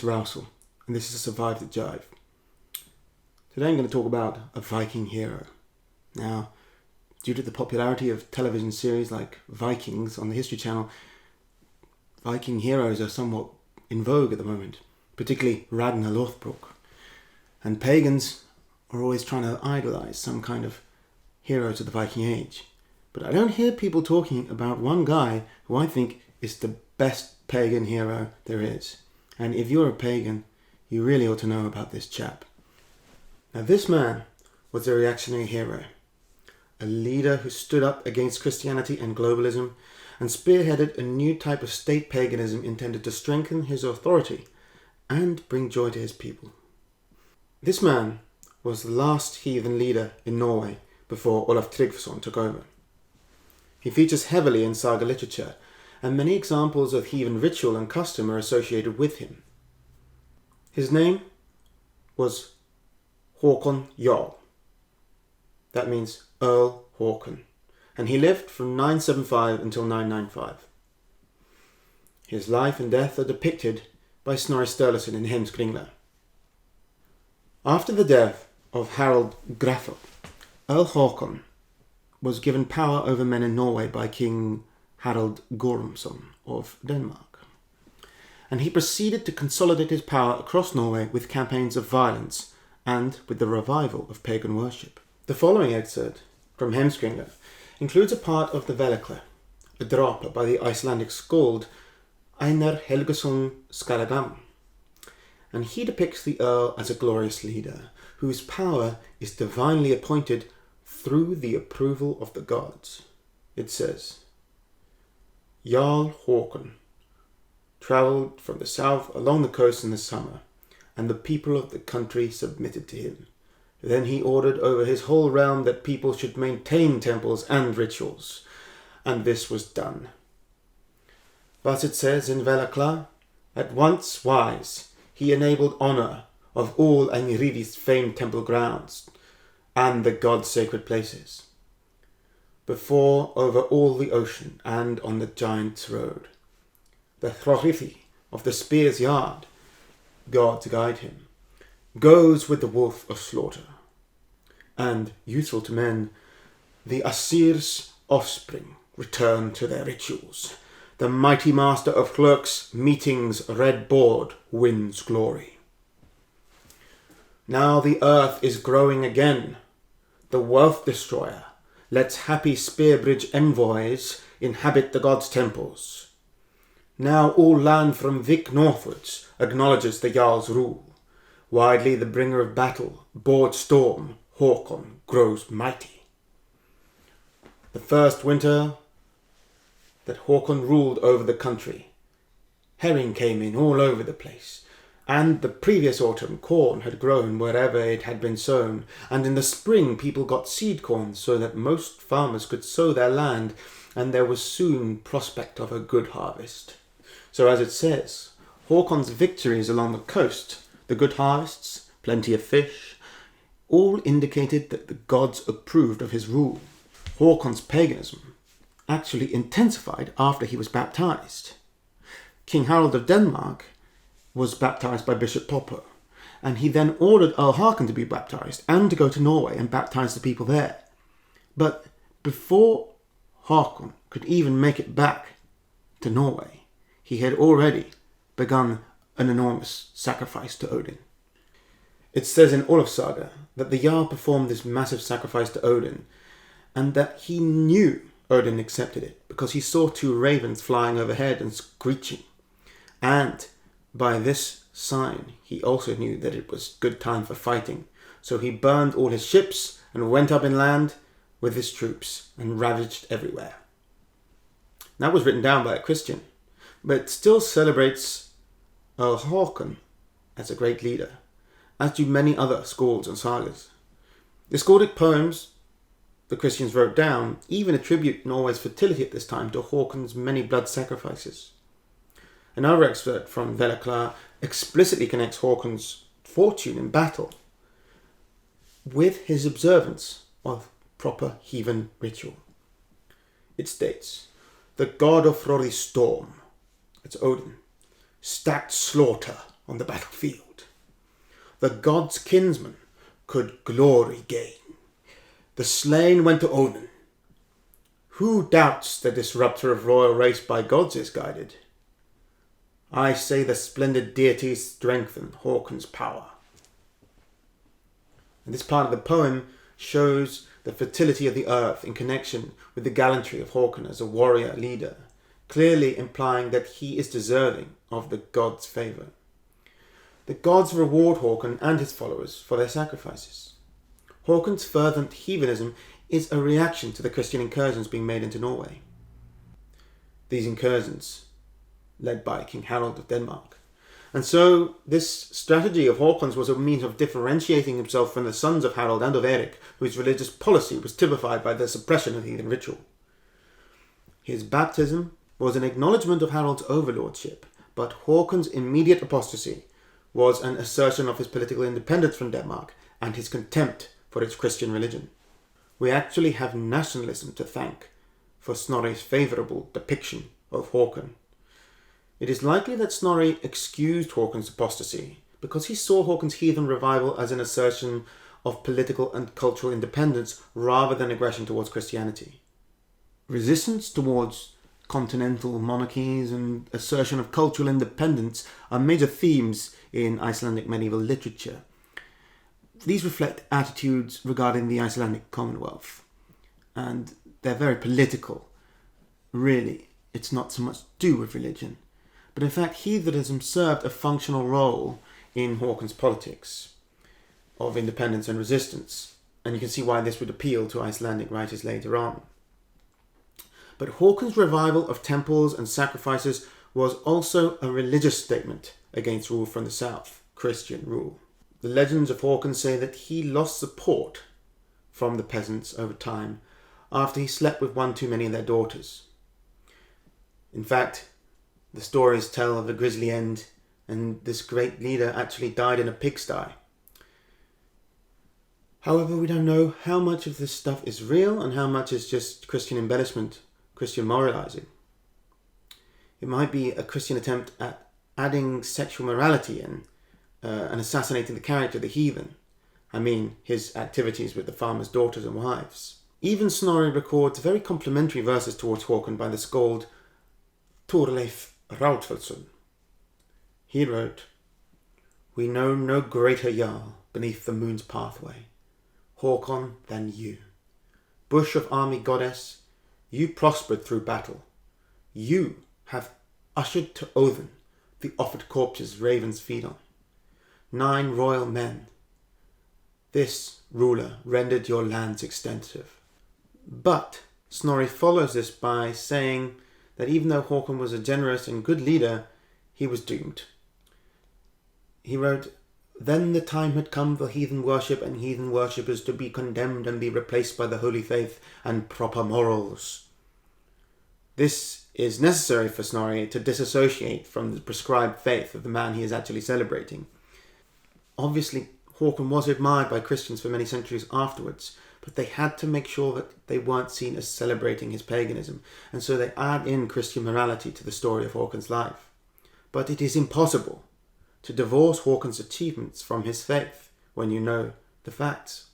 Magnus Rousel, and this is Survive the Jive. Today I'm going to talk about a Viking hero. Now, due to the popularity of television series like Vikings on the History Channel, Viking heroes are somewhat in vogue at the moment, particularly Ragnar Lothbrok. And pagans are always trying to idolize some kind of hero to the Viking age. But I don't hear people talking about one guy who I think is the best pagan hero there is. And if you're a pagan, you really ought to know about this chap. Now, this man was a reactionary hero, a leader who stood up against Christianity and globalism and spearheaded a new type of state paganism intended to strengthen his authority and bring joy to his people. This man was the last heathen leader in Norway before Olaf Tryggvason took over. He features heavily in saga literature, and many examples of heathen ritual and custom are associated with him. His name was Hakon Jarl. That means Earl Hákon, and he lived from 975 until 995. His life and death are depicted by Snorri Sturluson in Heimskringla. After the death of Harald Grafel, Earl Hákon was given power over men in Norway by King Harald Gormson of Denmark. And he proceeded to consolidate his power across Norway with campaigns of violence and with the revival of pagan worship. The following excerpt from Heimskringla includes a part of the Helgason, a drapa by the Icelandic Skald Einarr Helgason Skálaglamm. And he depicts the Earl as a glorious leader whose power is divinely appointed through the approval of the gods. It says, Jarl Hákon travelled from the south along the coast in the summer, and the people of the country submitted to him. Then he ordered over his whole realm that people should maintain temples and rituals, and this was done. Thus it says in Velakla, at once wise, he enabled honour of all Einarr's famed temple grounds and the god's sacred places, before over all the ocean and on the giant's road. The Thorleif of the spear's yard, God to guide him, goes with the wolf of slaughter. And, useful to men, the Asir's offspring return to their rituals. The mighty master of clerks' meetings red board wins glory. Now the earth is growing again. The wealth destroyer lets happy spearbridge envoys inhabit the gods' temples. Now all land from Vik northwards acknowledges the Jarl's rule. Widely the bringer of battle, board storm, Hákon grows mighty. The first winter that Hákon ruled over the country, herring came in all over the place, and the previous autumn corn had grown wherever it had been sown, and in the spring people got seed corn so that most farmers could sow their land, and there was soon prospect of a good harvest. So as it says, Hákon's victories along the coast, the good harvests, plenty of fish, all indicated that the gods approved of his rule. Hákon's paganism actually intensified after he was baptized. King Harald of Denmark was baptized by Bishop Popper, and he then ordered Earl Hákon to be baptized and to go to Norway and baptize the people there. But before Hákon could even make it back to Norway, he had already begun an enormous sacrifice to Odin. It says in Olaf saga that the Jarl performed this massive sacrifice to Odin, and that he knew Odin accepted it because he saw two ravens flying overhead and screeching. And by this sign, he also knew that it was good time for fighting. So he burned all his ships and went up inland with his troops and ravaged everywhere. That was written down by a Christian, but it still celebrates Earl Hákon as a great leader, as do many other skalds and sagas. The skaldic poems the Christians wrote down even attribute Norway's fertility at this time to Hákon's many blood sacrifices. Another excerpt from Velakla explicitly connects Hákon's fortune in battle with his observance of proper heathen ritual. It states, the god of roaring storm, it's Odin, stacked slaughter on the battlefield. The god's kinsman could glory gain. The slain went to Odin. Who doubts the disruptor of royal race by gods is guided? I say the splendid deities strengthen Hákon's power. And this part of the poem shows the fertility of the earth in connection with the gallantry of Hákon as a warrior leader, clearly implying that he is deserving of the gods' favour. The gods reward Hákon and his followers for their sacrifices. Hákon's fervent heathenism is a reaction to the Christian incursions being made into Norway. These incursions, led by King Harald of Denmark. And so this strategy of Hákon's was a means of differentiating himself from the sons of Harald and of Erik, whose religious policy was typified by the suppression of heathen ritual. His baptism was an acknowledgement of Harald's overlordship, but Hákon's immediate apostasy was an assertion of his political independence from Denmark and his contempt for its Christian religion. We actually have nationalism to thank for Snorri's favourable depiction of Hákon. It is likely that Snorri excused Hákon's apostasy because he saw Hákon's heathen revival as an assertion of political and cultural independence rather than aggression towards Christianity. Resistance towards continental monarchies and assertion of cultural independence are major themes in Icelandic medieval literature. These reflect attitudes regarding the Icelandic Commonwealth, and they're very political. Really, it's not so much to do with religion. But in fact, heathenism served a functional role in Hákon's politics of independence and resistance, and you can see why this would appeal to Icelandic writers later on. But Hákon's revival of temples and sacrifices was also a religious statement against rule from the south, Christian rule. The legends of Hákon say that he lost support from the peasants over time after he slept with one too many of their daughters. In fact, the stories tell of a grisly end, and this great leader actually died in a pigsty. However, we don't know how much of this stuff is real and how much is just Christian embellishment, Christian moralizing. It might be a Christian attempt at adding sexual morality in and assassinating the character of the heathen. I mean, his activities with the farmers' daughters and wives. Even Snorri records very complimentary verses towards Hákon by the Skald Thorleif Raudfeldson. He wrote, "We know no greater Jarl beneath the moon's pathway, Hákon, than you. Bush of army goddess, you prospered through battle. You have ushered to Odin the offered corpses ravens feed on. 9 royal men. This ruler rendered your lands extensive." But Snorri follows this by saying that even though Hákon was a generous and good leader, he was doomed. He wrote, "Then the time had come for heathen worship and heathen worshippers to be condemned and be replaced by the holy faith and proper morals." This is necessary for Snorri to disassociate from the prescribed faith of the man he is actually celebrating. Obviously, Hákon was admired by Christians for many centuries afterwards, but they had to make sure that they weren't seen as celebrating his paganism, and so they add in Christian morality to the story of Hákon's life. But it is impossible to divorce Hákon's achievements from his faith when you know the facts.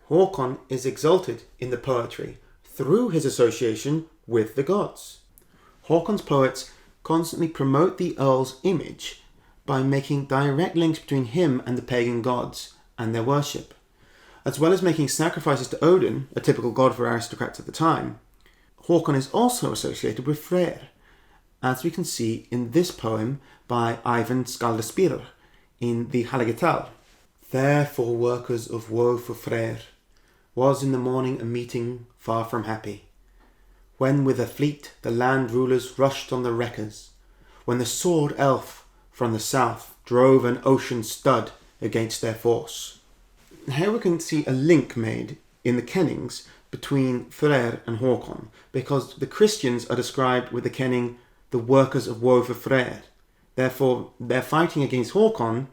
Hákon is exalted in the poetry through his association with the gods. Hákon's poets constantly promote the Earl's image by making direct links between him and the pagan gods and their worship. As well as making sacrifices to Odin, a typical god for aristocrats at the time, Hákon is also associated with Freyr, as we can see in this poem by Ivan Skaldspir in the Halagital. "There for workers of woe for Freyr was in the morning a meeting far from happy, when with a fleet the land rulers rushed on the wreckers, when the sword elf from the south drove an ocean stud against their force." Here we can see a link made in the kennings between Freyr and Hákon, because the Christians are described with the kenning the workers of woe for Freyr. Therefore, they're fighting against Hákon,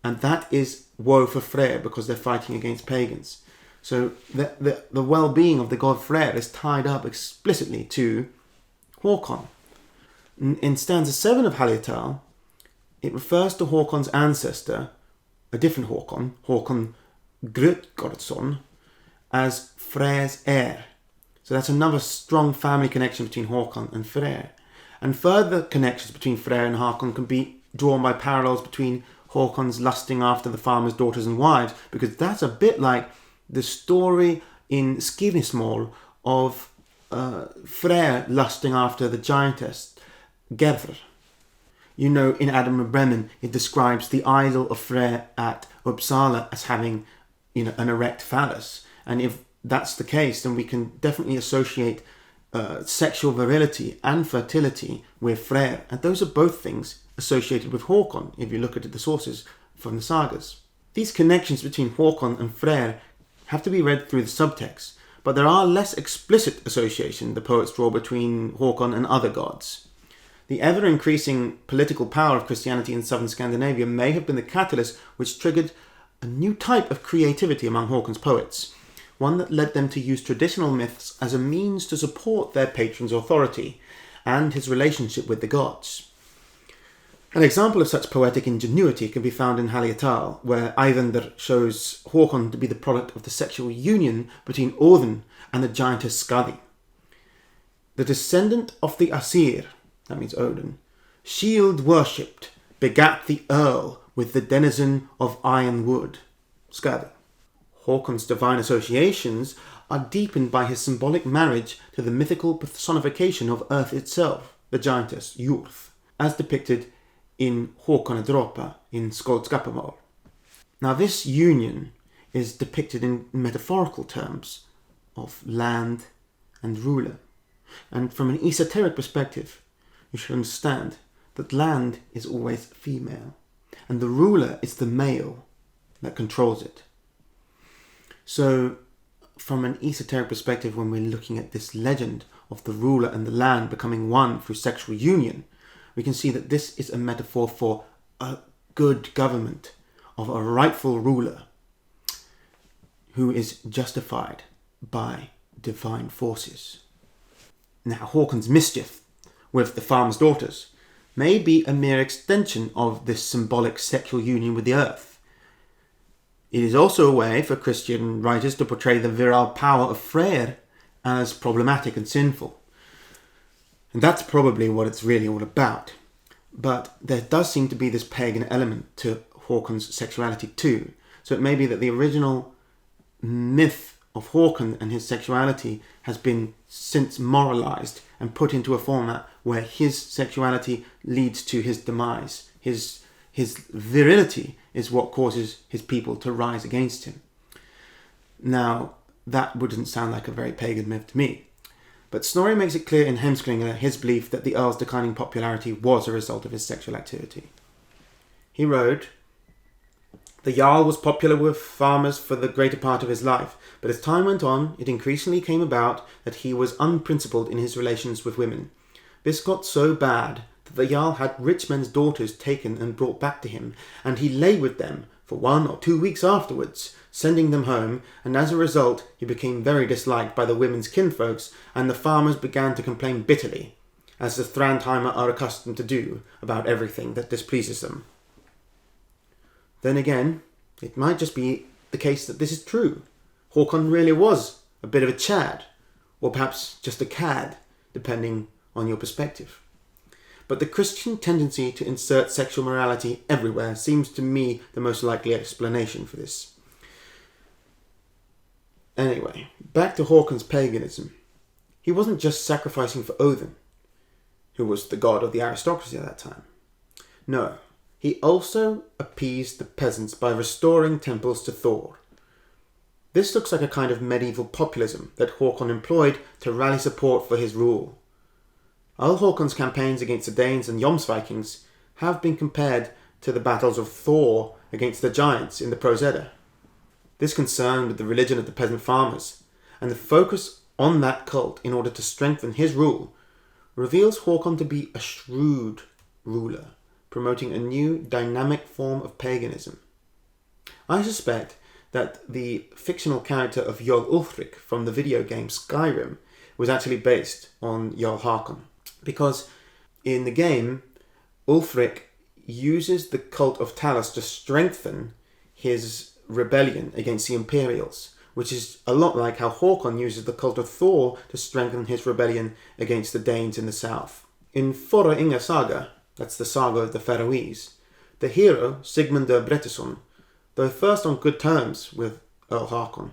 and that is woe for Freyr because they're fighting against pagans. So the well-being of the god Freyr is tied up explicitly to Hákon. In stanza 7 of Halagital, It refers to Hákon's ancestor, a different Hákon, Hákon Grjótgarðsson, as Freyr's heir. So that's another strong family connection between Hákon and Freyr. And further connections between Freyr and Hákon can be drawn by parallels between Hákon's lusting after the farmers' daughters and wives, because that's a bit like the story in Skírismál of Freyr lusting after the giantess Gerðr. You know, in Adam of Bremen, it describes the idol of Freyr at Uppsala as having, an erect phallus. And if that's the case, then we can definitely associate sexual virility and fertility with Freyr. And those are both things associated with Hákon, if you look at the sources from the sagas. These connections between Hákon and Freyr have to be read through the subtext, but there are less explicit associations the poets draw between Hákon and other gods. The ever-increasing political power of Christianity in southern Scandinavia may have been the catalyst which triggered a new type of creativity among Hákon's poets, one that led them to use traditional myths as a means to support their patron's authority and his relationship with the gods. An example of such poetic ingenuity can be found in Haliatal, where Eyvindr shows Hákon to be the product of the sexual union between Odin and the giantess Skadi. The descendant of the Asir, that means Odin, shield worshipped, begat the Earl with the denizen of iron wood, Skadi. Hákon's divine associations are deepened by his symbolic marriage to the mythical personification of Earth itself, the giantess Jörð, as depicted in Hákonardropa in Skálaglamm. Now this union is depicted in metaphorical terms of land and ruler. And from an esoteric perspective, you should understand that land is always female, and the ruler is the male that controls it. So, from an esoteric perspective, when we're looking at this legend of the ruler and the land becoming one through sexual union, we can see that this is a metaphor for a good government, of a rightful ruler who is justified by divine forces. Now, Hákon's mischief with the farmers' daughters may be a mere extension of this symbolic sexual union with the earth. It is also a way for Christian writers to portray the virile power of Freyr as problematic and sinful. And that's probably what it's really all about. But there does seem to be this pagan element to Hákon's sexuality too. So it may be that the original myth of Hákon and his sexuality has been since moralized and put into a format where his sexuality leads to his demise. His virility is what causes his people to rise against him. Now, that wouldn't sound like a very pagan myth to me. But Snorri makes it clear in Heimskringla his belief that the Earl's declining popularity was a result of his sexual activity. He wrote, "The Jarl was popular with farmers for the greater part of his life, but as time went on, it increasingly came about that he was unprincipled in his relations with women. This got so bad that the Jarl had rich men's daughters taken and brought back to him, and he lay with them for 1 or 2 weeks afterwards, sending them home, and as a result he became very disliked by the women's kinfolks, and the farmers began to complain bitterly, as the Thrandheimer are accustomed to do, about everything that displeases them." Then again, it might just be the case that this is true. Hákon really was a bit of a Chad, or perhaps just a cad, depending on your perspective. But the Christian tendency to insert sexual morality everywhere seems to me the most likely explanation for this. Anyway, back to Hákon's paganism. He wasn't just sacrificing for Odin, who was the god of the aristocracy at that time. No, he also appeased the peasants by restoring temples to Thor. This looks like a kind of medieval populism that Hákon employed to rally support for his rule. All Hákon's campaigns against the Danes and Jomsvikings have been compared to the battles of Thor against the giants in the Prose Edda. This concern with the religion of the peasant farmers, and the focus on that cult in order to strengthen his rule, reveals Hákon to be a shrewd ruler, promoting a new dynamic form of paganism. I suspect that the fictional character of Jarl Ulfric from the video game Skyrim was actually based on Jarl Hákon, because in the game Ulfric uses the cult of Talos to strengthen his rebellion against the Imperials, which is a lot like how Hákon uses the cult of Thor to strengthen his rebellion against the Danes in the south. In Forra Inga saga, that's the saga of the Faroese, the hero, Sigmundur Brettisson, though first on good terms with Earl Hákon,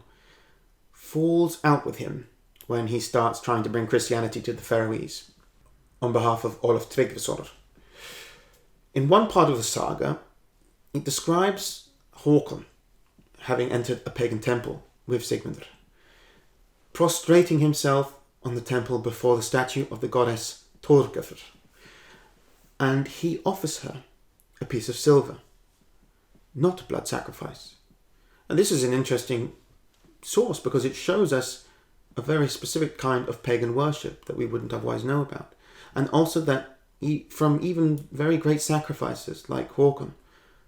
falls out with him when he starts trying to bring Christianity to the Faroese on behalf of Olaf Tryggvason. In one part of the saga, it describes Hákon having entered a pagan temple with Sigmundur, prostrating himself on the temple before the statue of the goddess Thorleif, and he offers her a piece of silver, not a blood sacrifice. And this is an interesting source because it shows us a very specific kind of pagan worship that we wouldn't otherwise know about. And also that from even very great sacrifices like Hákon,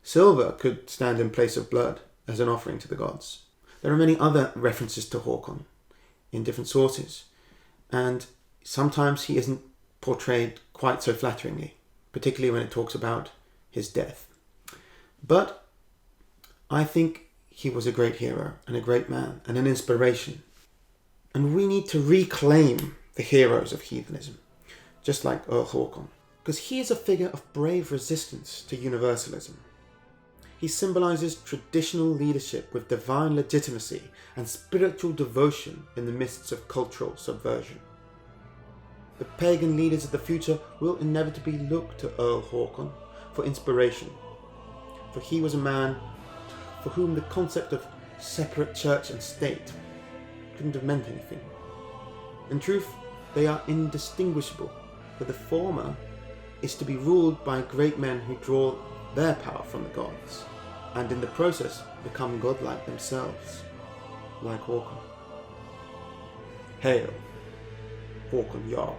silver could stand in place of blood as an offering to the gods. There are many other references to Hákon in different sources, and sometimes he isn't portrayed quite so flatteringly, particularly when it talks about his death. But I think he was a great hero and a great man and an inspiration. And we need to reclaim the heroes of heathenism, just like Earl Hákon, because he is a figure of brave resistance to universalism. He symbolises traditional leadership with divine legitimacy and spiritual devotion in the midst of cultural subversion. The pagan leaders of the future will inevitably look to Earl Hákon for inspiration, for he was a man for whom the concept of separate church and state couldn't have meant anything. In truth, they are indistinguishable, for the former is to be ruled by great men who draw their power from the gods, and in the process become godlike themselves, like Hákon. Hail, Hákon Jarl.